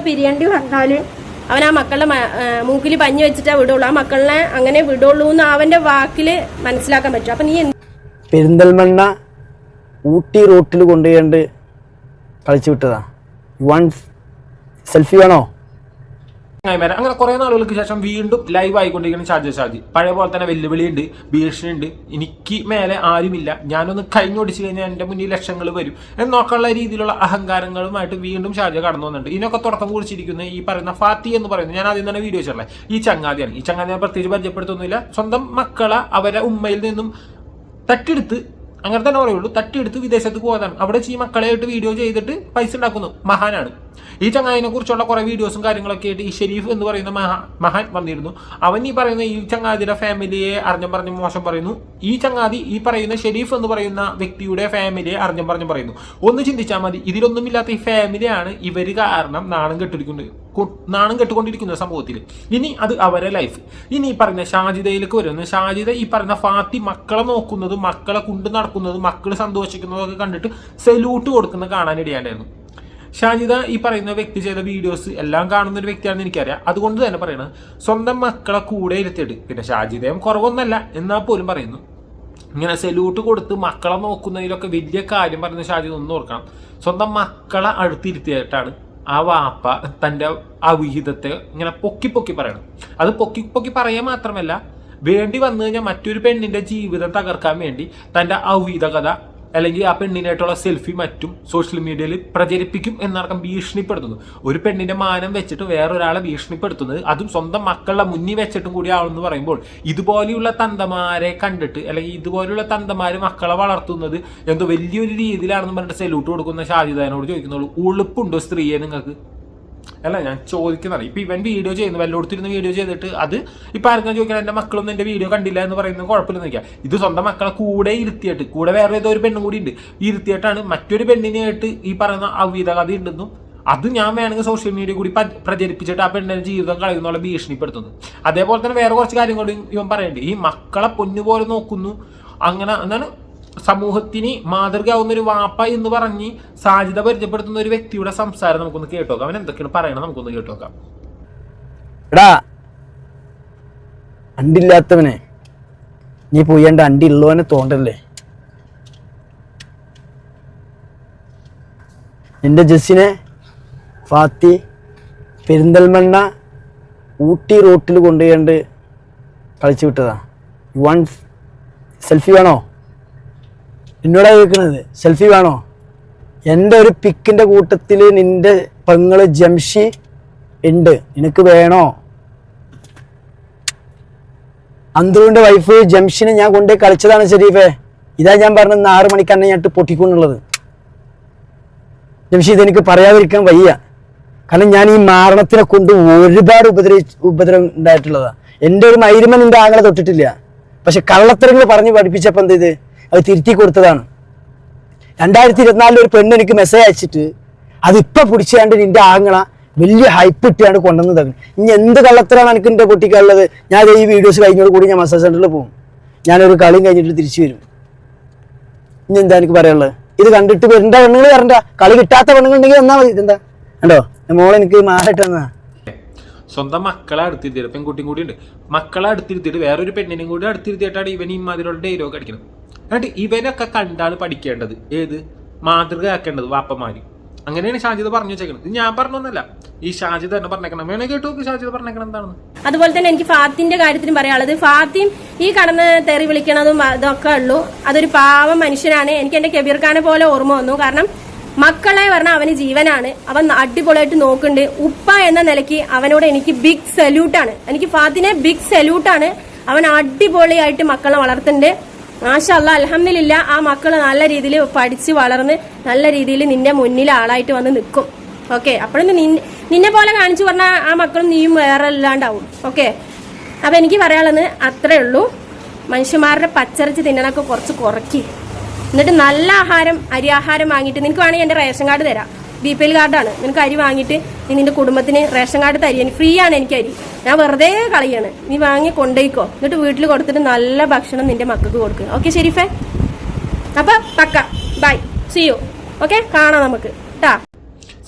പിരിയേണ്ടി വന്നാല് അവൻ ആ മക്കളുടെ മൂക്കിൽ പഞ്ഞി വെച്ചിട്ടാ വിടുള്ളൂ. ആ മക്കളെ അങ്ങനെ വിടുള്ളൂ എന്ന് അവന്റെ വാക്കില് മനസ്സിലാക്കാൻ പറ്റും. അപ്പൊ നീ പെരിന്തൽമണ്ണ ഊട്ടി റോട്ടിൽ കൊണ്ടുപോയി കളിച്ചു വിട്ടതാ. സെൽഫി വേണോ? അങ്ങനെ കുറെ നാളുകൾക്ക് ശേഷം വീണ്ടും ലൈവ് ആയിക്കൊണ്ടിരിക്കുന്ന ഷാജി പഴയ പോലെ തന്നെ വെല്ലുവിളിയുണ്ട്, ഭീഷണിയുണ്ട്. എനിക്ക് മേലെ ആരുമില്ല, ഞാനൊന്ന് കഴിഞ്ഞൊടിച്ചു കഴിഞ്ഞാൽ എൻ്റെ മുന്നിൽ ലക്ഷങ്ങൾ വരും എന്നൊക്കെയുള്ള രീതിയിലുള്ള അഹങ്കാരങ്ങളുമായിട്ട് വീണ്ടും ഷാജ കടന്നു വന്നിട്ടുണ്ട്. ഇതിനൊക്കെ തുടക്കം കുറിച്ചിരിക്കുന്ന ഈ പറയുന്ന ഫാത്തി എന്ന് പറയുന്നത്, ഞാൻ ആദ്യം തന്നെ വീഡിയോ വെച്ചല്ലേ, ഈ ചങ്ങാതിയാണ്. ഈ ചങ്ങാതി ഞാൻ പ്രത്യേകിച്ച് പരിചയപ്പെടുത്തൊന്നുമില്ല. സ്വന്തം മക്കളെ അവരെ ഉമ്മയിൽ നിന്നും തട്ടിയെടുത്ത്, അങ്ങനെ തന്നെ പറയുള്ളൂ, തട്ടിയെടുത്ത് വിദേശത്ത് പോകാതാണ്. അവിടെ ഈ മക്കളെയായിട്ട് വീഡിയോ ചെയ്തിട്ട് പൈസ ഉണ്ടാക്കുന്നു. മഹാനാണ്. ഈ ചങ്ങാതിനെ കുറിച്ചുള്ള കുറെ വീഡിയോസും കാര്യങ്ങളൊക്കെ ആയിട്ട് ഈ ഷെരീഫ് എന്ന് പറയുന്ന മഹാൻ വന്നിരുന്നു. അവൻ ഈ പറയുന്ന ഈ ചങ്ങാതിയുടെ ഫാമിലിയെ അറിഞ്ഞം പറഞ്ഞ് മോശം പറയുന്നു. ഈ ചങ്ങാതി ഈ പറയുന്ന ഷെരീഫ് എന്ന് പറയുന്ന വ്യക്തിയുടെ ഫാമിലിയെ അറിഞ്ഞം പറഞ്ഞ് പറയുന്നു. ഒന്ന് ചിന്തിച്ചാൽ മതി, ഇതിലൊന്നുമില്ലാത്ത ഈ ഫാമിലിയാണ് ഇവർ കാരണം നാണം കെട്ടുകൊണ്ടിരിക്കുന്ന സമൂഹത്തിൽ. ഇനി അത് അവരെ ലൈഫ്. ഇനി ഈ പറയുന്ന ഷാജിദയിലേക്ക് വരുന്നത്, ഷാജിദ ഈ പറയുന്ന ഫാത്തി മക്കളെ നോക്കുന്നതും മക്കളെ കൊണ്ട് നടക്കുന്നതും മക്കൾ സന്തോഷിക്കുന്നതും ഒക്കെ കണ്ടിട്ട് സല്യൂട്ട് കൊടുക്കുന്നത് കാണാനിടയാണ്ടായിരുന്നു. ഷാജിദ ഈ പറയുന്ന വ്യക്തി ചെയ്ത വീഡിയോസ് എല്ലാം കാണുന്ന ഒരു വ്യക്തിയാണെന്ന് എനിക്കറിയാം. അതുകൊണ്ട് തന്നെ പറയണത്, സ്വന്തം മക്കളെ കൂടെ ഇരുത്തിയിട്ട്, പിന്നെ ഷാജിദയും കുറവൊന്നല്ല എന്നാൽ പോലും പറയുന്നു, ഇങ്ങനെ സല്യൂട്ട് കൊടുത്ത് മക്കളെ നോക്കുന്നതിലൊക്കെ വലിയ കാര്യം പറയുന്ന ഷാജിദ ഒന്ന് ഓർക്കണം. സ്വന്തം മക്കളെ അടുത്തിരുത്തിയിട്ടാണ് ആ വാപ്പ തൻ്റെ അവിഹിതത്തെ ഇങ്ങനെ പൊക്കി പറയണം. അത് പൊക്കി പറയാൻ മാത്രമല്ല, വേണ്ടി വന്നു കഴിഞ്ഞാൽ മറ്റൊരു പെണ്ണിന്റെ ജീവിതം തകർക്കാൻ വേണ്ടി തൻ്റെ അവിഹിത കഥ അല്ലെങ്കിൽ ആ പെണ്ണിനായിട്ടുള്ള സെൽഫി മറ്റും സോഷ്യൽ മീഡിയയിൽ പ്രചരിപ്പിക്കും എന്നടക്കം ഭീഷണിപ്പെടുത്തുന്നു. ഒരു പെണ്ണിന്റെ മാനം വെച്ചിട്ട് വേറൊരാളെ ഭീഷണിപ്പെടുത്തുന്നത്, അതും സ്വന്തം മക്കളുടെ മുന്നിൽ വെച്ചിട്ടും കൂടി ആണെന്ന് പറയുമ്പോൾ, ഇതുപോലെയുള്ള തന്തമാരെ കണ്ടിട്ട് അല്ലെങ്കിൽ ഇതുപോലെയുള്ള തന്തമാര് മക്കളെ വളർത്തുന്നത് എന്തോ വലിയൊരു രീതിയിലാണെന്ന് പറഞ്ഞിട്ട് സല്യൂട്ട് കൊടുക്കുന്ന ഷാജിദാനോട് ചോദിക്കുന്നുള്ളൂ, ഉളുപ്പുണ്ടോ സ്ത്രീയെ നിങ്ങൾക്ക്? അല്ല, ഞാൻ ചോദിക്കുന്നത്, ഇപ്പൊ ഇവൻ വീഡിയോ ചെയ്യുന്നു, വല്ലോടത്തിരുന്ന് വീഡിയോ ചെയ്തിട്ട് അത് ഇപ്പൊ ആർക്കും ചോദിക്കണം, എന്റെ മക്കളൊന്നും എന്റെ വീഡിയോ കണ്ടില്ല എന്ന് പറയുന്നത് കുഴപ്പമില്ലെന്ന് നോക്കിയാൽ, ഇത് സ്വന്തം മക്കളെ കൂടെ ഇരുത്തിയിട്ട്, കൂടെ വേറെ ഏതോ ഒരു പെണ്ണും കൂടി ഉണ്ട്, ഇരുത്തിയിട്ടാണ് മറ്റൊരു പെണ്ണിനായിട്ട് ഈ പറയുന്ന അവിഹിത കഥ ഉണ്ടെന്നും അത് ഞാൻ വേണമെങ്കിൽ സോഷ്യൽ മീഡിയ കൂടി പ്രചരിപ്പിച്ചിട്ട് ആ പെണ്ണിന്റെ ജീവിതം കളയുന്നുള്ള ഭീഷണിപ്പെടുത്തുന്നു. അതേപോലെ തന്നെ വേറെ കുറച്ച് കാര്യങ്ങളും ഇവൻ പറയേണ്ടത്, ഈ മക്കളെ പൊന്നുപോലെ നോക്കുന്നു, അങ്ങനെ എന്താണ് സമൂഹത്തിന് മാതൃകയാവുന്ന ഒരു വാപ്പ എന്ന് പറഞ്ഞ് സാധ്യത പരിചയപ്പെടുത്തുന്ന ഒരു വ്യക്തിയുടെ സംസാരം നമുക്കൊന്ന് കേട്ടോക്കാം. അവൻ എന്തൊക്കെയാണ് പറയണത് നമുക്കൊന്ന് കേട്ടോക്കാം. എടാ, അണ്ടില്ലാത്തവനെ നീ പോയണ്ട അണ്ടി ഉള്ളവനെ തോണ്ടല്ലേ. നിന്റെ ജസ്സിനെ ഫാത്തി പെരിന്തൽമണ്ണ ഊട്ടി റോട്ടിൽ കൊണ്ടുപോയി കളിച്ചു വിട്ടതാ. സെൽഫി വേണോ? എന്നോടാ കേൾക്കുന്നത്, സെൽഫി വേണോ? എൻ്റെ ഒരു പിക്കിൻ്റെ കൂട്ടത്തിൽ നിന്റെ പെങ്ങള് ജംഷി ഉണ്ട്, നിനക്ക് വേണോ? അന്തൂറിൻ്റെ വൈഫ് ജംഷിനെ ഞാൻ കൊണ്ടുപോയി കളിച്ചതാണ് ഷെരീഫേ. ഇതാ ഞാൻ പറഞ്ഞത് 6 മണിക്കന്നെ ഞാൻ പൊട്ടിക്കൊണ്ടുള്ളത്. ജംഷി, ഇതെനിക്ക് പറയാതിരിക്കാൻ വയ്യ. കാരണം ഞാൻ ഈ മാരണത്തിനെ കൊണ്ട് ഒരുപാട് ഉപദ്രവം ഉണ്ടായിട്ടുള്ളതാണ്. എൻ്റെ ഒരു മൈരുമൻ എൻ്റെ ആങ്ങളെ തൊട്ടിട്ടില്ല. പക്ഷെ കള്ളത്തരങ്ങൾ പറഞ്ഞ് പഠിപ്പിച്ചപ്പോൾ എന്ത് ചെയ്ത് അത് തിരുത്തി കൊടുത്തതാണ്. 2024 ഒരു പെണ്ണ് എനിക്ക് മെസ്സേജ് അയച്ചിട്ട് അതിപ്പോ പിടിച്ചാണ്ട് നിന്റെ ആങ്ങള വലിയ ഹൈപ്പ് ഇട്ടാണ് കൊണ്ടുവന്നത്. ഇനി എന്ത് കള്ളത്തരാണ് എനിക്ക് എൻ്റെ പൊട്ടിക്കാനുള്ളത്? ഞാൻ ഈ വീഡിയോസ് കഴിഞ്ഞോട് കൂടി ഞാൻ മസാജ് സെന്ററിൽ പോകും. ഞാനൊരു കളിയും കഴിഞ്ഞിട്ട് തിരിച്ചു വരും. ഇനി എന്താ എനിക്ക് പറയാനുള്ളത്? ഇത് കണ്ടിട്ട് വരണ്ട പെണ്ണുങ്ങൾ വരണ്ട, കളി കിട്ടാത്ത പെണ്ണുങ്ങൾ ഉണ്ടെങ്കിൽ എന്നാ മതി. ഇതെന്താ കണ്ടോ മോളെ എനിക്ക് മാറിട്ടെന്നാ. സ്വന്തം മക്കളെ അടുത്തിരുത്തിയിട്ട്, പെൺകുട്ടിയും കൂടി ഉണ്ട്, മക്കളെ അടുത്തിരുത്തിയിട്ട് വേറൊരു പെണ്ണിനെയും കൂടി അടുത്തിരുത്തിയിട്ടാണ് ഇവൻ ഇമാതിരിയുള്ള ഡയലോഗ് അടിക്കുന്നത്. എന്നിട്ട് ഇവനൊക്കെ കണ്ടാണ് പഠിക്കേണ്ടത്, ഏത് മാതൃകയാക്കേണ്ടത് വാപ്പമാര്. അങ്ങനെയാണ് ഷാജിദ പറഞ്ഞു വെച്ചേക്കുന്നത്. ഞാൻ പറഞ്ഞൊന്നല്ല, ഈ ഷാജിദ തന്നെ പറഞ്ഞേക്കണം. വേണേ കേട്ടോ ഷാജിദ പറഞ്ഞേക്കണം എന്താണെന്ന്. അതുപോലെ തന്നെ എനിക്ക് ഫാത്തിന്റെ കാര്യത്തിനും പറയാനുള്ളത്, ഫാത്തിയും ഈ കടന്ന് തെറി വിളിക്കണതും അതൊക്കെ ഉള്ളൂ. അതൊരു പാവം മനുഷ്യനാണ്. എനിക്ക് എന്റെ കബീർ ഖാനെ പോലെ ഓർമ്മ വന്നു. കാരണം മക്കളെ പറഞ്ഞാൽ അവന് ജീവനാണ്. അവൻ അടിപൊളിയായിട്ട് നോക്കുന്നുണ്ട്. ഉപ്പ എന്ന നിലയ്ക്ക് അവനോട് എനിക്ക് ബിഗ് സല്യൂട്ടാണ്. എനിക്ക് ഫാത്തിനെ ബിഗ് സല്യൂട്ടാണ്. അവൻ അടിപൊളിയായിട്ട് മക്കളെ വളർത്തുന്നുണ്ട്. മാഷാ അല്ലാഹ്, അൽഹംദുലില്ലാ. ആ മക്കള് നല്ല രീതിയിൽ പഠിച്ച് വളർന്ന് നല്ല രീതിയിൽ നിന്റെ മുന്നിൽ ആളായിട്ട് വന്ന് നിൽക്കും. ഓക്കെ, അപ്പോഴൊന്നും നിന്നെ പോലെ കാണിച്ചു പറഞ്ഞാൽ ആ മക്കളും നീയും വേറെ അല്ലാണ്ടാവും. ഓക്കെ, അപ്പൊ എനിക്ക് പറയാനുള്ളത് അത്രേ ഉള്ളൂ. മനുഷ്യന്മാരുടെ പച്ചറിച്ച് തിന്നണൊക്കെ കുറച്ച് കുറയ്ക്ക്. എന്നിട്ട് നല്ല ആഹാരം, അരി ആഹാരം വാങ്ങിയിട്ട്, നിനക്ക് വേണമെങ്കിൽ എൻ്റെ റേഷൻ കാർഡ് തരാം, BPL കാർഡാണ്. നിനക്ക് അരി വാങ്ങിയിട്ട് നീ നിന്റെ കുടുംബത്തിന് റേഷൻ കാർഡ് തരിക. ഫ്രീ ആണ് എനിക്ക് അരി, ഞാൻ വെറുതെ കളയാണ്. നീ വാങ്ങി കൊണ്ടുപോയിക്കോ. എന്നിട്ട് വീട്ടിൽ കൊടുത്തിട്ട് നല്ല ഭക്ഷണം നിന്റെ മക്കൾക്ക് കൊടുക്കുക. ഓക്കെ ഷെരീഫേ? അപ്പൊ പക്ക ബൈ, സി യു. ഓക്കെ, കാണാം നമുക്ക് ട്ടാ.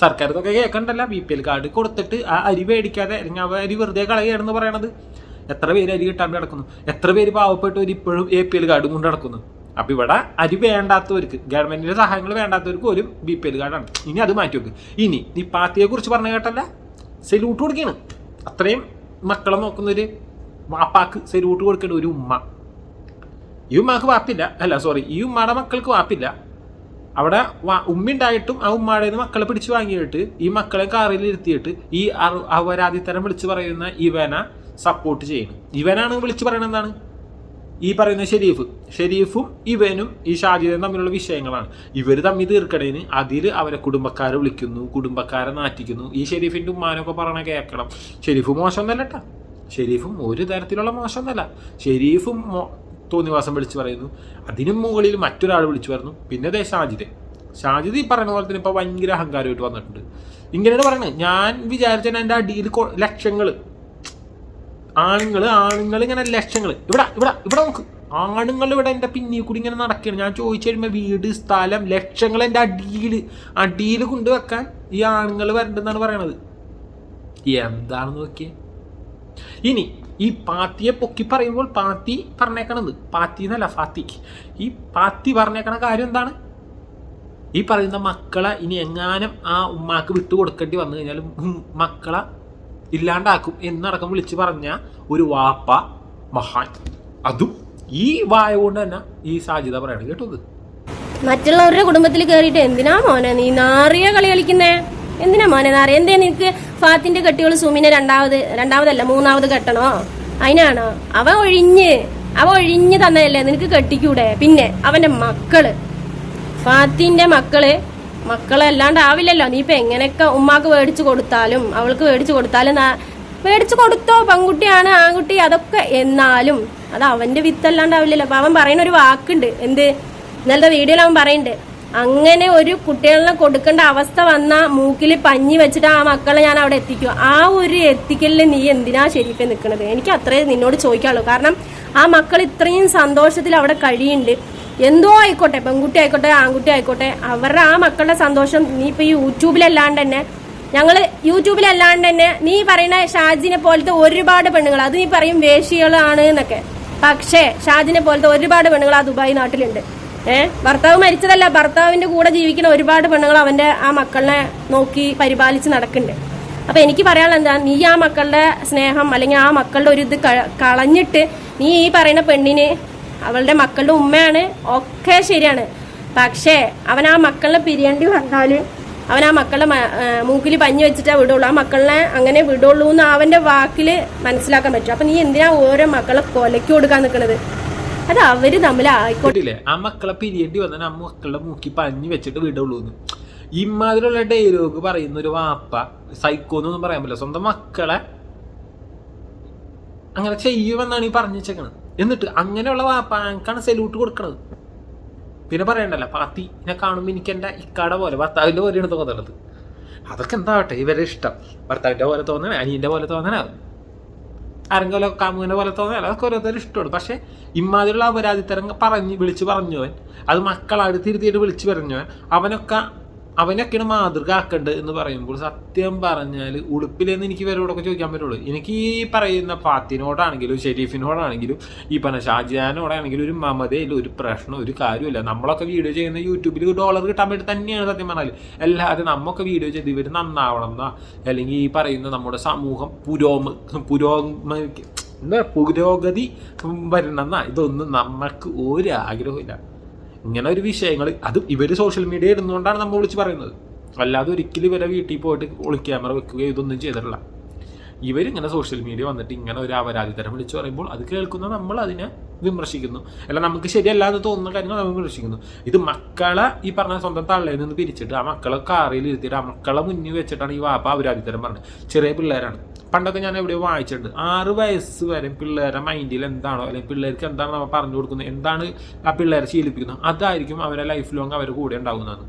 സർക്കാർ ഇതൊക്കെ കേൾക്കണ്ടല്ല. BPL കാർഡ് കൊടുത്തിട്ട് ആ അരി മേടിക്കാതെ അല്ലെങ്കിൽ ആ അരി വെറുതെ കളയുകയാണെന്ന് പറയണത്. എത്ര പേര് അരി കിട്ടാണ്ട് കിടക്കുന്നു, എത്ര പേര് പാവപ്പെട്ടവർ ഇപ്പോഴും APL കാർഡും കൊണ്ട് നടക്കുന്നു. അപ്പം ഇവിടെ അരി വേണ്ടാത്തവർക്ക്, ഗവൺമെന്റിന്റെ സഹായങ്ങൾ വേണ്ടാത്തവർക്ക് ഒരു BPL കാർഡാണ്. ഇനി അത് മാറ്റി വെക്ക്. ഇനി ഈ പാർട്ടിയെ കുറിച്ച് പറഞ്ഞ കേട്ടല്ല, സെല്യൂട്ട് കൊടുക്കുകയാണ്. അത്രയും മക്കളെ നോക്കുന്നൊരു വാപ്പാക്ക് സെല്യൂട്ട് കൊടുക്കേണ്ട ഒരു ഉമ്മ. ഈ ഉമ്മാക്ക് വാപ്പില്ല, ഈ ഉമ്മയുടെ മക്കൾക്ക് വാപ്പില്ല. അവിടെ ഉമ്മയുണ്ടായിട്ടും ആ ഉമ്മാടേന്ന് മക്കളെ പിടിച്ച് വാങ്ങിയിട്ട് ഈ മക്കളെ കാറിൽ ഇരുത്തിയിട്ട് ഈ അപരാധിത്തരം വിളിച്ച് പറയുന്ന ഇവനെ സപ്പോർട്ട് ചെയ്യണം. ഇവനാണ് വിളിച്ച് പറയുന്നത് എന്താണ്, ഈ പറയുന്ന ഷെരീഫും ഇവനും ഈ ഷാജിദയും തമ്മിലുള്ള വിഷയങ്ങളാണ്. ഇവർ തമ്മിൽ തീർക്കണേന് അതിൽ അവരെ കുടുംബക്കാരെ വിളിക്കുന്നു, കുടുംബക്കാരെ നാറ്റിക്കുന്നു. ഈ ഷെരീഫിൻ്റെ ഉമ്മാനൊക്കെ പറയണ കേൾക്കണം. ഷെരീഫ് മോശമൊന്നല്ല കേട്ടോ, ഷെരീഫും ഒരു തരത്തിലുള്ള മോശമൊന്നല്ല. ഷെരീഫും തോന്നിവാസം വിളിച്ച് പറയുന്നു, അതിനും മുകളിൽ മറ്റൊരാൾ വിളിച്ചു പറഞ്ഞു. പിന്നെ ഷാജിദ് ഈ പറയുന്ന പോലെ തന്നെ ഇപ്പോൾ ഭയങ്കര അഹങ്കാരമായിട്ട് വന്നിട്ടുണ്ട്. ഇങ്ങനെയാണ് പറയുന്നത്. ഞാൻ വിചാരിച്ച എൻ്റെ അടിയിൽ ലക്ഷങ്ങൾ ആണുങ്ങൾ ഇങ്ങനെ ലക്ഷങ്ങൾ ഇവിടെ നോക്ക്, ആണുങ്ങൾ ഇവിടെ എൻ്റെ പിന്നിൽ കൂടി ഇങ്ങനെ നടക്കുകയാണ്. ഞാൻ ചോദിച്ചു കഴിയുമ്പോൾ വീട് സ്ഥലം ലക്ഷങ്ങൾ എൻ്റെ അടിയിൽ കൊണ്ടുവെക്കാൻ ഈ ആണുങ്ങൾ വരണ്ടെന്നാണ് പറയണത്. എന്താണെന്ന് നോക്കിയേ. ഇനി ഈ പാത്തിയെ പൊക്കി പറയുമ്പോൾ പാത്തി പറഞ്ഞേക്കണത്, പാത്തി എന്നല്ല ഫാത്തി, ഈ പാത്തി പറഞ്ഞേക്കണ കാര്യം എന്താണ്, ഈ പറയുന്ന മക്കളെ ഇനി എങ്ങാനും ആ ഉമ്മാക്ക് വിട്ടു കൊടുക്കേണ്ടി വന്നു കഴിഞ്ഞാൽ മക്കളെ ഇല്ലാണ്ടാക്കും എന്നടക്കം വിളിച്ച് പറഞ്ഞ ഒരു വാപ്പ മഹാൻ. അതും ഈ വായ കൊണ്ട് തന്നെ ഈ സാജിദ പറയണം കേട്ടത്. മറ്റുള്ളവരുടെ കുടുംബത്തിൽ കയറിയിട്ട് എന്തിനാ മോനെ നീ നാറിയ കളി കളിക്കുന്നേ? എന്തിനാ മോനെ നാറിയ? എന്തേ നിനക്ക് ഫാത്തിന്റെ കെട്ടിയോള് സുമിനെ രണ്ടാമതല്ല 3ാമത് കെട്ടണോ? അതിനാണോ? അവ ഒഴിഞ്ഞ് തന്നതല്ലേ നിനക്ക് കെട്ടിക്കൂടെ? പിന്നെ അവന്റെ ഫാത്തിന്റെ മക്കളല്ലാണ്ട് ആവില്ലല്ലോ. നീ ഇപ്പൊ എങ്ങനെയൊക്കെ ഉമ്മാക്ക് മേടിച്ചു കൊടുത്താലും അവൾക്ക് മേടിച്ചു കൊടുത്തോ, പെൺകുട്ടിയാണ് ആൺകുട്ടി അതൊക്കെ, എന്നാലും അത് അവന്റെ വിത്തല്ലാണ്ടാവില്ലല്ലോ. അപ്പൊ അവൻ പറയുന്ന ഒരു വാക്കുണ്ട്, എന്ത് ഇന്നലത്തെ വീഡിയോയിൽ അവൻ പറയുന്നുണ്ട്, അങ്ങനെ ഒരു കുട്ടികളെ കൊടുക്കേണ്ട അവസ്ഥ വന്ന മൂക്കിൽ പഞ്ഞി വെച്ചിട്ട് ആ മക്കളെ ഞാൻ അവിടെ എത്തിക്കും. ആ ഒരു എത്തിക്കലിൽ നീ എന്തിനാ ഷെരീഫെ നിൽക്കുന്നത്? എനിക്ക് അത്രേ നിന്നോട് ചോദിക്കാനുള്ളൂ. കാരണം ആ മക്കൾ ഇത്രയും സന്തോഷത്തിൽ അവിടെ കഴിയുന്നുണ്ട്. എന്തോ ആയിക്കോട്ടെ, പെൺകുട്ടി ആയിക്കോട്ടെ ആൺകുട്ടി ആയിക്കോട്ടെ, അവരുടെ ആ മക്കളുടെ സന്തോഷം നീ ഇപ്പൊ ഈ യൂട്യൂബിലല്ലാണ്ട് തന്നെ നീ പറയുന്ന ഷാജിനെ പോലത്തെ ഒരുപാട് പെണ്ണുങ്ങൾ, അത് നീ പറയും വേശികളാണ് എന്നൊക്കെ, പക്ഷേ ഷാജിനെ പോലത്തെ ഒരുപാട് പെണ്ണുങ്ങൾ ആ ദുബായ് നാട്ടിലുണ്ട്. ഭർത്താവ് മരിച്ചതല്ല, ഭർത്താവിന്റെ കൂടെ ജീവിക്കുന്ന ഒരുപാട് പെണ്ണുങ്ങൾ അവന്റെ ആ മക്കളെ നോക്കി പരിപാലിച്ച് നടക്കുന്നുണ്ട്. അപ്പൊ എനിക്ക് പറയാനുള്ള എന്താ, നീ ആ മക്കളുടെ സ്നേഹം അല്ലെങ്കിൽ ആ മക്കളുടെ ഒരു ഇത് കളഞ്ഞിട്ട് നീ ഈ പറയുന്ന പെണ്ണിന് അവളുടെ മക്കളുടെ ഉമ്മയാണ്, ഒക്കെ ശരിയാണ്. പക്ഷേ അവൻ ആ മക്കളെ പിരിയേണ്ടി വന്നാല് അവൻ ആ മക്കളുടെ മൂക്കിൽ പഞ്ഞി വെച്ചിട്ടാ വിടുള്ളൂ. ആ മക്കളെ അങ്ങനെ വിടുള്ളൂ എന്ന് അവന്റെ വാക്കില് മനസ്സിലാക്കാൻ പറ്റും. അപ്പൊ നീ എന്തിനാ ഓരോ മക്കളെ കൊലയ്ക്ക് കൊടുക്കാൻ നിൽക്കുന്നത്? അത് അവര് തമ്മിലായിക്കോട്ടെ. ആ മക്കളെ പിരിയേണ്ടി വന്നാൽ ആ മക്കളുടെ മൂക്കി പഞ്ഞി വെച്ചിട്ട് വിടുള്ളൂ എന്ന് ഇമാതിരിയുള്ള ഡയലോഗ് പറയുന്ന ഒരു വാപ്പ സൈക്കോന്നൊന്നും പറയാൻ പറ്റില്ല. സ്വന്തം മക്കളെ അങ്ങനെ ചെയ്യുമെന്നാണ് ഈ പറഞ്ഞു വെച്ചേക്കണത്. എന്നിട്ട് അങ്ങനെയുള്ള വാപ്പാക്കാണ് സെല്യൂട്ട് കൊടുക്കണത്. പിന്നെ പറയണ്ടല്ലോ, പാത്തിനെ കാണുമ്പോൾ എനിക്ക് എൻ്റെ ഇക്കാടെ പോലെ ഭർത്താവിൻ്റെ പോലെയാണ് തോന്നുന്നത്. അതൊക്കെ എന്താവട്ടെ, ഇവരെ ഇഷ്ടം. ഭർത്താവിൻ്റെ പോലെ തോന്നണേ, അനിയൻ്റെ പോലെ തോന്നണേ, ആരെങ്കിലും കാമുകനെ പോലെ തോന്നണേ, അതൊക്കെ ഓരോരുത്തരും ഇഷ്ടമാണ്. പക്ഷേ ഇമാതിരിയുള്ള അപരാധിത്തരം വിളിച്ച് പറഞ്ഞവൻ, അത് മക്കളാട് തിരുത്തിയിട്ട് വിളിച്ച് പറഞ്ഞവൻ, അവനൊക്കെയാണ് മാതൃക ആക്കേണ്ടത് എന്ന് പറയുമ്പോൾ സത്യം പറഞ്ഞാൽ ഉളുപ്പിലെന്ന് എനിക്ക് ഇവരോടൊക്കെ ചോദിക്കാൻ പറ്റുള്ളൂ. എനിക്ക് ഈ പറയുന്ന ഫാത്തിനോടാണെങ്കിലും ഷെരീഫിനോടാണെങ്കിലും ഈ പറഞ്ഞ ഷാജിയാനോടാണെങ്കിലും ഒരു മമതയില്ല, ഒരു പ്രശ്നം, ഒരു കാര്യമില്ല. നമ്മളൊക്കെ വീഡിയോ ചെയ്യുന്ന യൂട്യൂബിൽ $1 കിട്ടാൻ വേണ്ടി തന്നെയാണ് സത്യം പറഞ്ഞാൽ. അല്ലാതെ നമ്മൊക്കെ വീഡിയോ ചെയ്ത് ഇവർ നന്നാവണം എന്നാ, അല്ലെങ്കിൽ ഈ പറയുന്ന നമ്മുടെ സമൂഹം പുരോഗതി വരണമെന്നാ, ഇതൊന്നും നമുക്ക് ഒരു ആഗ്രഹമില്ല. ഇങ്ങനെ ഒരു വിഷയങ്ങൾ അത് ഇവർ സോഷ്യൽ മീഡിയ ഇടുന്നതുകൊണ്ടാണ് നമ്മൾ വിളിച്ച് പറയുന്നത്. അല്ലാതെ ഒരിക്കലും ഇവരെ വീട്ടിൽ പോയിട്ട് ക്യാമറ വെക്കുകയോ ഇതൊന്നും ചെയ്തിട്ടില്ല. ഇവരിങ്ങനെ സോഷ്യൽ മീഡിയ വന്നിട്ട് ഇങ്ങനെ ഒരു അപരാധിത്തരം വിളിച്ച് പറയുമ്പോൾ അത് കേൾക്കുന്ന നമ്മൾ അതിനെ വിമർശിക്കുന്നു. അല്ല, നമുക്ക് ശരിയല്ല എന്ന് തോന്നുന്ന കാര്യങ്ങൾ നമ്മൾ വിമർശിക്കുന്നു. ഇത് മക്കളെ ഈ പറഞ്ഞ സ്വന്തം തള്ളയിൽ നിന്ന് പിരിച്ചിട്ട് ആ മക്കളെ കാറിൽ ഇരുത്തിയിട്ട് ആ മക്കളെ മുന്നിൽ വെച്ചിട്ടാണ് ഈ വാപ്പ അപരാധിത്തരം പറഞ്ഞത്. ചെറിയ പിള്ളേരാണ്. പണ്ടൊക്കെ ഞാൻ എവിടെയോ വായിച്ചിട്ടുണ്ട്, 6 വയസ്സ് വരെ പിള്ളേരുടെ മൈൻഡിൽ എന്താണോ അല്ലെങ്കിൽ പിള്ളേർക്ക് എന്താണ് നമ്മൾ പറഞ്ഞു കൊടുക്കുന്നത്, എന്താണ് ആ പിള്ളേരെ ശീലിപ്പിക്കുന്നത്, അതായിരിക്കും അവരെ ലൈഫ് ലോങ് അവരുടെ കൂടെ ഉണ്ടാകുന്നത്.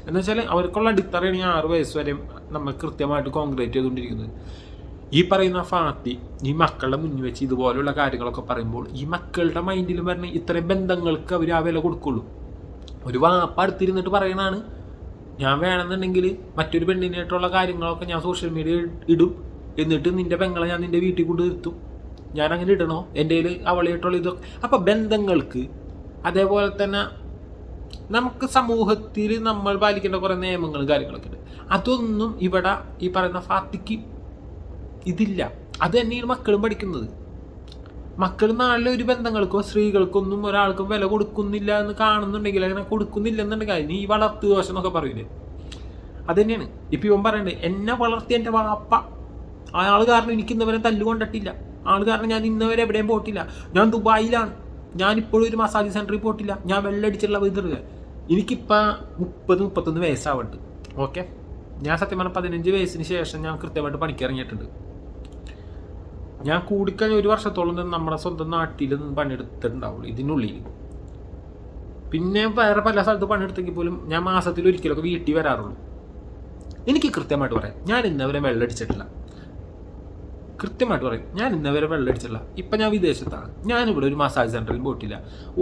എന്ന് വെച്ചാൽ അവർക്കുള്ള അടിത്തറയാണ് ഈ 6 വയസ്സ് വരെ നമ്മൾ കൃത്യമായിട്ട് കോൺക്രീറ്റ് ചെയ്തുകൊണ്ടിരിക്കുന്നത്. ഈ പറയുന്ന ഫാത്തി ഈ മക്കളുടെ മുന്നിൽ വെച്ച് ഇതുപോലുള്ള കാര്യങ്ങളൊക്കെ പറയുമ്പോൾ ഈ മക്കളുടെ മൈൻഡിൽ പറഞ്ഞ ഇത്രയും ബന്ധങ്ങൾക്ക് അവർ ആ വില കൊടുക്കുള്ളൂ. ഒരു വാപ്പ അടുത്തിരുന്നിട്ട് പറയണതാണ് ഞാൻ വേണമെന്നുണ്ടെങ്കിൽ മറ്റൊരു പെണ്ണിനായിട്ടുള്ള കാര്യങ്ങളൊക്കെ ഞാൻ സോഷ്യൽ മീഡിയ ഇടും, എന്നിട്ട് നിന്റെ പെങ്ങളെ ഞാൻ നിന്റെ വീട്ടിൽ കൊണ്ട് നിർത്തും. ഞാൻ അങ്ങനെ ഇടണോ? എൻ്റെ കയ്യിൽ അവളായിട്ടുള്ള ഇതൊക്കെ. അപ്പം ബന്ധങ്ങൾക്ക് അതേപോലെ തന്നെ നമുക്ക് സമൂഹത്തിൽ നമ്മൾ പാലിക്കേണ്ട കുറേ നിയമങ്ങളും കാര്യങ്ങളൊക്കെ ഉണ്ട്. അതൊന്നും ഇവിടെ ഈ പറയുന്ന ഫാത്തിക്ക് ഇതില്ല. അത് തന്നെയാണ് മക്കളും പഠിക്കുന്നത്. മക്കൾ നാളെ ഒരു ബന്ധങ്ങൾക്കോ സ്ത്രീകൾക്കൊന്നും ഒരാൾക്കും വില കൊടുക്കുന്നില്ല എന്ന് കാണുന്നുണ്ടെങ്കിൽ, അങ്ങനെ കൊടുക്കുന്നില്ല എന്നുണ്ടെങ്കിൽ നീ വളർത്തു ദോഷം എന്നൊക്കെ പറയില്ലേ, അത് തന്നെയാണ്. ഇപ്പം ഇവൻ പറയണ്ടേ, എന്നെ വളർത്തിയ എൻ്റെ വാപ്പ, അയാൾ കാരണം എനിക്ക് ഇന്നവരെ തല്ലുകൊണ്ടിട്ടില്ല, ആൾ കാരണം ഞാൻ ഇന്നവരെ എവിടെയും പോയിട്ടില്ല, ഞാൻ ദുബായിലാണ്, ഞാനിപ്പോഴും ഒരു മസാജ് സെൻറ്ററിൽ പോയിട്ടില്ല, ഞാൻ വെള്ളടിച്ചുള്ള വിതറുക. എനിക്കിപ്പോൾ 30-31 വയസ്സാവുന്നുണ്ട്. ഓക്കെ, ഞാൻ സത്യം പറഞ്ഞാൽ 15 വയസ്സിന് ശേഷം ഞാൻ കൃത്യമായിട്ട് പണിക്കിറങ്ങിയിട്ടുണ്ട്. ഞാൻ കൂടിക്കഴിഞ്ഞ 1 വർഷത്തോളം നമ്മുടെ സ്വന്തം നാട്ടിൽ നിന്ന് പണിയെടുത്തിട്ടുണ്ടാവുള്ളൂ ഇതിനുള്ളിൽ. പിന്നെ വേറെ പല സ്ഥലത്ത് പണിയെടുത്തെങ്കിൽ പോലും ഞാൻ മാസത്തിൽ ഒരിക്കലൊക്കെ വീട്ടിൽ വരാറുള്ളൂ. എനിക്ക് കൃത്യമായിട്ട് പറയാം, ഞാൻ ഇന്നവരെ വെള്ളടിച്ചിട്ടില്ല. കൃത്യമായിട്ട് പറയും, ഞാൻ ഇന്നവരെ വെള്ളടിച്ചിട്ടില്ല. ഇപ്പം ഞാൻ വിദേശത്താണ്, ഞാനിവിടെ ഒരു മസാജ് സെൻറ്ററിൽ പോയിട്ടില്ല,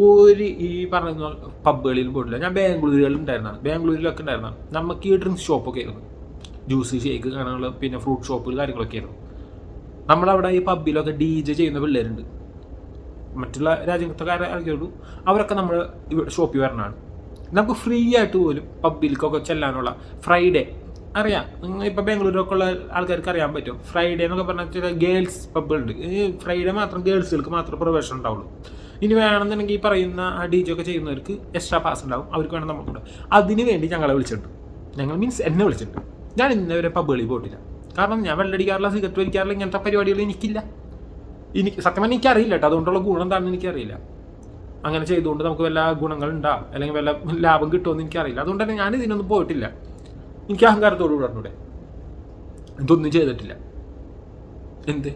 ഒരു ഈ പറയുന്ന പബ്ബുകളിലും പോയിട്ടില്ല. ഞാൻ ബാംഗ്ലൂരിലൊക്കെ ഉണ്ടായിരുന്നതാണ്. നമുക്ക് ഈ ഡ്രിങ്ക്സ് ഷോപ്പൊക്കെ ആയിരുന്നു, ജ്യൂസ് ഷേക്ക് കാണാനുള്ള, പിന്നെ ഫ്രൂട്ട് ഷോപ്പുകൾ കാര്യങ്ങളൊക്കെ ആയിരുന്നു. നമ്മളവിടെ ഈ പബ്ബിലൊക്കെ DJ ചെയ്യുന്ന പിള്ളേരുണ്ട്, മറ്റുള്ള രാജ്യക്കാരെ അറിയുള്ളൂ, അവരൊക്കെ നമ്മൾ ഷോപ്പിൽ വരണതാണ്. നമുക്ക് ഫ്രീ ആയിട്ട് പോലും പബ്ബിലേക്കൊക്കെ ചെല്ലാനുള്ള ഫ്രൈഡേ അറിയാം. ഇപ്പോൾ ബാംഗ്ലൂരൊക്കെ ഉള്ള ആൾക്കാർക്ക് അറിയാൻ പറ്റും. ഫ്രൈഡേ എന്നൊക്കെ പറഞ്ഞാൽ ചില ഗേൾസ് പബ്ബുകളുണ്ട്. ഈ ഫ്രൈഡേ മാത്രം ഗേൾസുകൾക്ക് മാത്രം പ്രവേശനം ഉണ്ടാവുള്ളൂ. ഇനി വേണമെന്നുണ്ടെങ്കിൽ ഈ പറയുന്ന DJ ഒക്കെ ചെയ്യുന്നവർക്ക് എക്സ്ട്രാ പാസ് ഉണ്ടാവും, അവർക്ക് വേണം നമുക്കുണ്ട്. അതിന് വേണ്ടി ഞങ്ങളെ വിളിച്ചിട്ടുണ്ട്, എന്നെ വിളിച്ചിട്ടുണ്ട്. ഞാൻ ഇന്നവരെ പബ്ബുകളിൽ പോയിട്ടില്ല, കാരണം ഞാൻ വെള്ളടിക്കാറില്ല, സിഗരറ്റ് വലിക്കാറില്ല, ഇങ്ങനത്തെ പരിപാടികൾ എനിക്കില്ല. സത്യം പറഞ്ഞാൽ എനിക്കറിയില്ല കേട്ടോ, അതുകൊണ്ടുള്ള ഗുണം എന്താണെന്ന് എനിക്കറിയില്ല. അങ്ങനെ ചെയ്തുകൊണ്ട് നമുക്ക് വല്ല ഗുണങ്ങളുണ്ടാ അല്ലെങ്കിൽ വല്ല ലാഭം കിട്ടുമെന്ന് എനിക്കറിയില്ല. അതുകൊണ്ട് തന്നെ ഞാൻ ഇതിനൊന്നും പോയിട്ടില്ല. എനിക്ക് അഹങ്കാരത്തോടു കൂടെ ഇതൊന്നും ചെയ്തിട്ടില്ല. എന്ത്,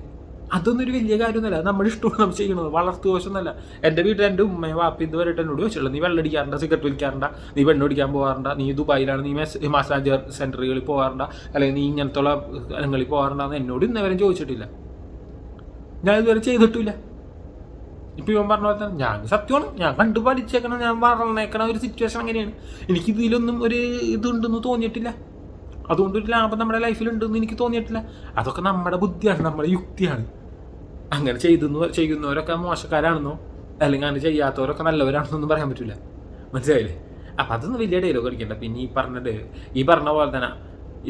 അതൊന്നും ഒരു വലിയ കാര്യമൊന്നുമല്ല, നമ്മുടെ ഇഷ്ടമാണ് നമ്മൾ ചെയ്യണത്, വളർത്തു ദോഷമൊന്നുമല്ല. എൻ്റെ വീട്ടിൽ എൻ്റെ ഉമ്മയും വാപ്പയും ഇതുവരെ എന്നോട് ചോദിച്ചുള്ളൂ, നീ വെള്ളടിക്കാറുണ്ട, സിഗരറ്റ് വലിക്കാറുണ്ട, നീ പെണ്ണൊടിക്കാൻ പോകാറുണ്ട, നീ ദുബായിലാണ്, നീ മസാജ് സെൻറ്ററുകളിൽ പോകാറുണ്ട, അല്ലെങ്കിൽ നീ ഇങ്ങനത്തെ ഉള്ള സ്ഥലങ്ങളിൽ പോകാറുണ്ടെന്ന് എന്നോട് ഇന്നവരും ചോദിച്ചിട്ടില്ല. ഞാൻ ഇതുവരെ ചെയ്തിട്ടില്ല. ഇപ്പം ഇവൻ പറഞ്ഞ പോലെ തന്നെ ഞാൻ സത്യമാണ്, ഞാൻ കണ്ടു പഠിച്ചേക്കണം, ഞാൻ വളർന്നേക്കണ ഒരു സിറ്റുവേഷൻ അങ്ങനെയാണ്. എനിക്കിതിലൊന്നും ഒരു ഇതുണ്ടെന്ന് തോന്നിയിട്ടില്ല, അതുകൊണ്ടൊരു ലാഭം നമ്മുടെ ലൈഫിലുണ്ടെന്ന് എനിക്ക് തോന്നിയിട്ടില്ല. അതൊക്കെ നമ്മുടെ ബുദ്ധിയാണ്, നമ്മുടെ യുക്തിയാണ്. അങ്ങനെ ചെയ്യുന്നവരൊക്കെ മോശക്കാരാണെന്നോ അല്ലെങ്കിൽ അങ്ങനെ ചെയ്യാത്തവരൊക്കെ നല്ലവരാണെന്നൊന്നും പറയാൻ പറ്റില്ല, മനസ്സിലായില്ലേ? അപ്പം അതൊന്നും വലിയ ഡയലോഗ് അടിക്കണ്ട. പിന്നെ ഈ പറഞ്ഞ പോലെ തന്നെ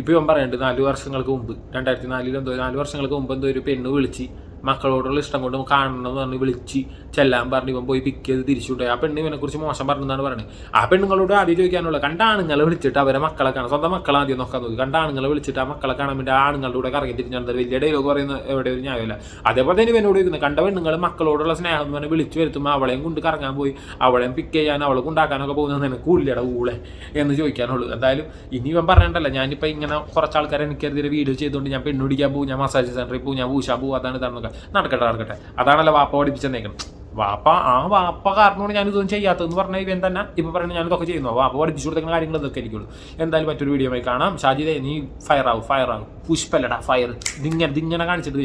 ഇപ്പം ഇവൻ പറയുന്നുണ്ട്, 4 വർഷങ്ങൾക്ക് മുമ്പ് 2004 4 വർഷങ്ങൾക്ക് മുമ്പ് എന്തോ ഒരു പെണ്ണ് വിളിച്ച് മക്കളോടുള്ള ഇഷ്ടം കൊണ്ട് കാണണമെന്ന് പറഞ്ഞ് വിളിച്ച് ചെല്ലാൻ പറഞ്ഞ് ഇവൻ പോയി പിക്ക് ചെയ്ത് തിരിച്ചുകൊണ്ടുപോയി. ആ പെണ്ണ് ഇവനെക്കുറിച്ച് മോശം പറഞ്ഞെന്നാണ് പറയുന്നത്. ആ പെണ്ണുങ്ങളോട് ആദ്യം ചോദിക്കാനുള്ളത്, കണ്ട ആണുങ്ങളെ വിളിച്ചിട്ട് അവരെ മക്കളെ കാണാം, സ്വന്തം മക്കളെ ആദ്യം നോക്കാൻ നോക്കി, കണ്ട ആണുങ്ങളെ വിളിച്ചിട്ട് ആ മക്കളെ കാണാൻ വേണ്ടി ആണുങ്ങളുടെ കൂടെ കറങ്ങി തിരിഞ്ഞാൽ വലിയ ഡയലോഗ് പറയുന്ന എവിടെ ഒരു ന്യായമില്ല. അതേപോലെ തന്നെ ഇവനോട് ചോദിക്കുന്നത്, കണ്ട പെണ്ണുങ്ങൾ മക്കളോടുള്ള സ്നേഹം എന്ന് പറഞ്ഞാൽ വിളിച്ചു വരുത്തുമ്പോൾ അവളെയും കൊണ്ട് കറങ്ങാൻ പോയി, അവളെയും പിക്ക് ചെയ്യാൻ അവളെ കൊണ്ടാക്കാനൊക്കെ പോകുന്നത് നിനക്ക് കൂലിയുടെ ഊളെ എന്ന് ചോദിക്കാനുള്ളൂ. എന്തായാലും ഇനി ഇവൻ പറഞ്ഞിട്ടല്ല, ഞാനിപ്പോൾ ഇങ്ങനെ കുറച്ച് ആൾക്കാരെ എനിക്കെതിരെ വീഡിയോ ചെയ്തുകൊണ്ട് ഞാൻ പെണ്ണുപിടിക്കാൻ പോകും, ഞാൻ മസാജ് സെൻറ്ററിൽ പോകും, ഞാൻ പൂശാൻ പോകും, അതാണ് ഇതാണെന്നൊക്കെ നടക്കട്ടെ. അതാണല്ലോ വാപ്പ പഠിപ്പിച്ചേക്കണം. വാപ്പ കാരണമാണ് ഞാനിതൊന്നും ചെയ്യാത്തതെന്ന് പറഞ്ഞാൽ ഇവൻ തന്നെ ഇപ്പം പറയുന്നത് ഞാനിതൊക്കെ ചെയ്യുന്നു. വാപ്പ പഠിപ്പിച്ചു കൊടുക്കുന്ന കാര്യങ്ങൾ ഇതൊക്കെ ആയിരിക്കുള്ളൂ. എന്തായാലും മറ്റൊരു വീഡിയോ ആയി കാണാം. ഷാജിദേ, നീ ഫയർ ആവും, പുഷ്പല്ലടാ ഫയർ, ഇതിങ്ങനെ കാണിച്ചിട്ട്